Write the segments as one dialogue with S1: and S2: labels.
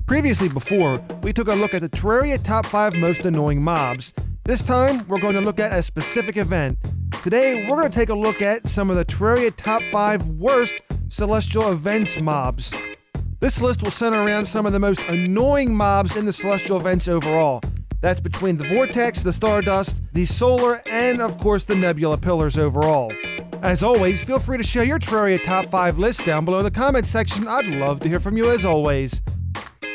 S1: Previously we took a look at the Terraria top 5 most annoying mobs. This time, we're going to look at a specific event. Today, we're going to take a look at some of the Terraria top 5 worst celestial events mobs. This list will center around some of the most annoying mobs in the celestial events overall. That's between the Vortex, the Stardust, the Solar, and of course the Nebula pillars overall. As always, feel free to share your Terraria top 5 list down below in the comments section. I'd love to hear from you as always.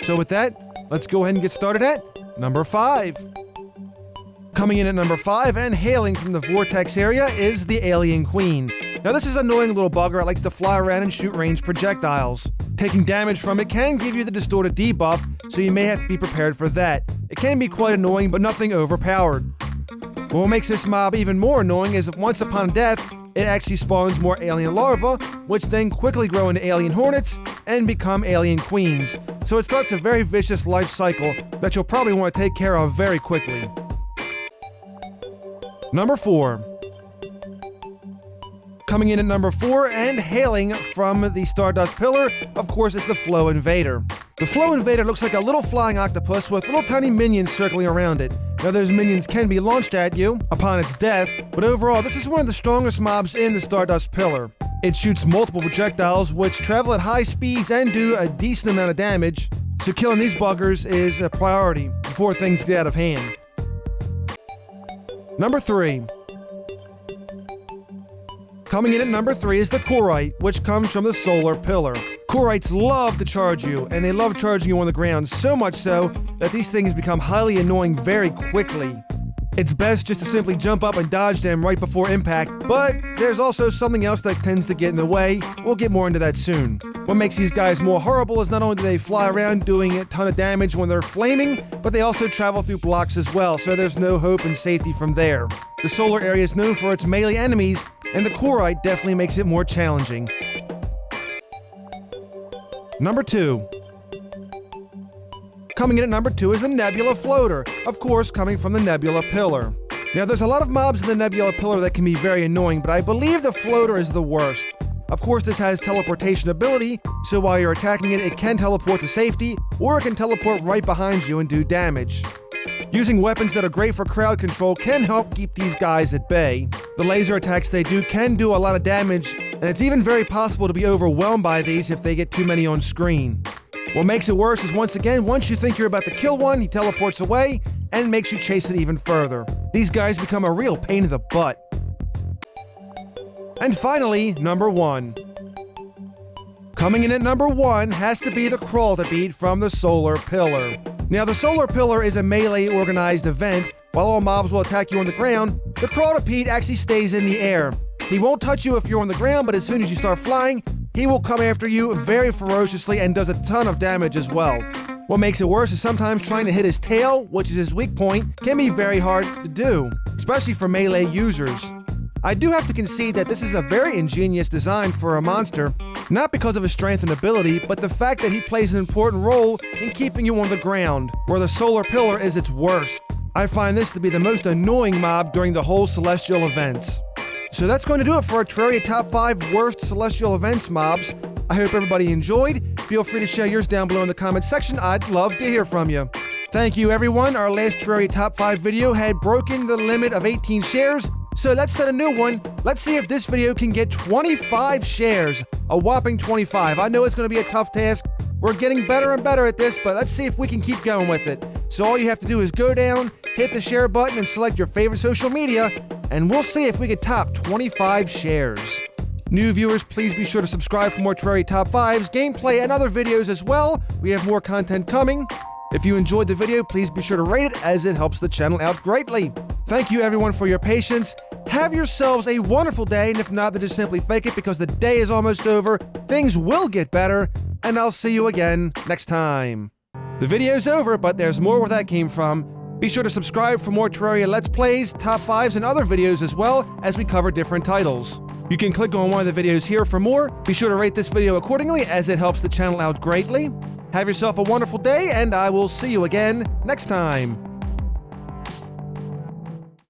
S1: So with that, let's go ahead and get started at number 5. Coming in at number 5 and hailing from the Vortex area is the Alien Queen. Now this is an annoying little bugger. It likes to fly around and shoot ranged projectiles. Taking damage from it can give you the distorted debuff, so you may have to be prepared for that. It can be quite annoying, but nothing overpowered. What makes this mob even more annoying is that once upon death, it actually spawns more alien larvae, which then quickly grow into alien hornets and become alien queens. So it starts a very vicious life cycle that you'll probably want to take care of very quickly. Number 4. Coming in at number 4 and hailing from the Stardust pillar, of course, is the Flo Invader. The Flo Invader looks like a little flying octopus with little tiny minions circling around it. Now those minions can be launched at you upon its death, but overall this is one of the strongest mobs in the Stardust pillar. It shoots multiple projectiles which travel at high speeds and do a decent amount of damage, so killing these buggers is a priority before things get out of hand. Number 3. Coming in at number 3 is the Chlorite, which comes from the Solar pillar. Chlorites love to charge you, and they love charging you on the ground, so much so that these things become highly annoying very quickly. It's best just to simply jump up and dodge them right before impact, but there's also something else that tends to get in the way. We'll get more into that soon. What makes these guys more horrible is not only do they fly around doing a ton of damage when they're flaming, but they also travel through blocks as well, so there's no hope and safety from there. The Solar area is known for its melee enemies, and the Chlorite definitely makes it more challenging. Number 2. Coming in at number 2 is the Nebula Floater, of course coming from the Nebula pillar. Now there's a lot of mobs in the Nebula pillar that can be very annoying, but I believe the Floater is the worst. Of course this has teleportation ability, so while you're attacking it, it can teleport to safety, or it can teleport right behind you and do damage. Using weapons that are great for crowd control can help keep these guys at bay. The laser attacks they do can do a lot of damage, and it's even very possible to be overwhelmed by these if they get too many on screen. What makes it worse is once you think you're about to kill one, he teleports away and makes you chase it even further. These guys become a real pain in the butt. And finally, number 1. Coming in at number 1 has to be the Chlorite from the Solar pillar. Now the Solar pillar is a melee organized event. While all mobs will attack you on the ground, the Chlorite actually stays in the air. He won't touch you if you're on the ground, but as soon as you start flying, he will come after you very ferociously and does a ton of damage as well. What makes it worse is sometimes trying to hit his tail, which is his weak point, can be very hard to do, especially for melee users. I do have to concede that this is a very ingenious design for a monster, not because of his strength and ability, but the fact that he plays an important role in keeping you on the ground, where the Solar pillar is its worst. I find this to be the most annoying mob during the whole celestial events. So that's going to do it for our Terraria top 5 worst celestial events mobs. I hope everybody enjoyed. Feel free to share yours down below in the comments section. I'd love to hear from you. Thank you everyone. Our last Terraria top 5 video had broken the limit of 18 shares, so let's set a new one. Let's see if this video can get 25 shares. A whopping 25. I know it's going to be a tough task. We're getting better and better at this, but let's see if we can keep going with it. So all you have to do is go down, hit the share button, and select your favorite social media, and we'll see if we can top 25 shares. New viewers, please be sure to subscribe for more Terraria top 5s, gameplay, and other videos as well. We have more content coming. If you enjoyed the video, please be sure to rate it as it helps the channel out greatly. Thank you everyone for your patience. Have yourselves a wonderful day, and if not, then just simply fake it because the day is almost over. Things will get better, and I'll see you again next time. The video's over, but there's more where that came from. Be sure to subscribe for more Terraria Let's Plays, top 5s, and other videos as well as we cover different titles. You can click on one of the videos here for more. Be sure to rate this video accordingly as it helps the channel out greatly. Have yourself a wonderful day, and I will see you again next time.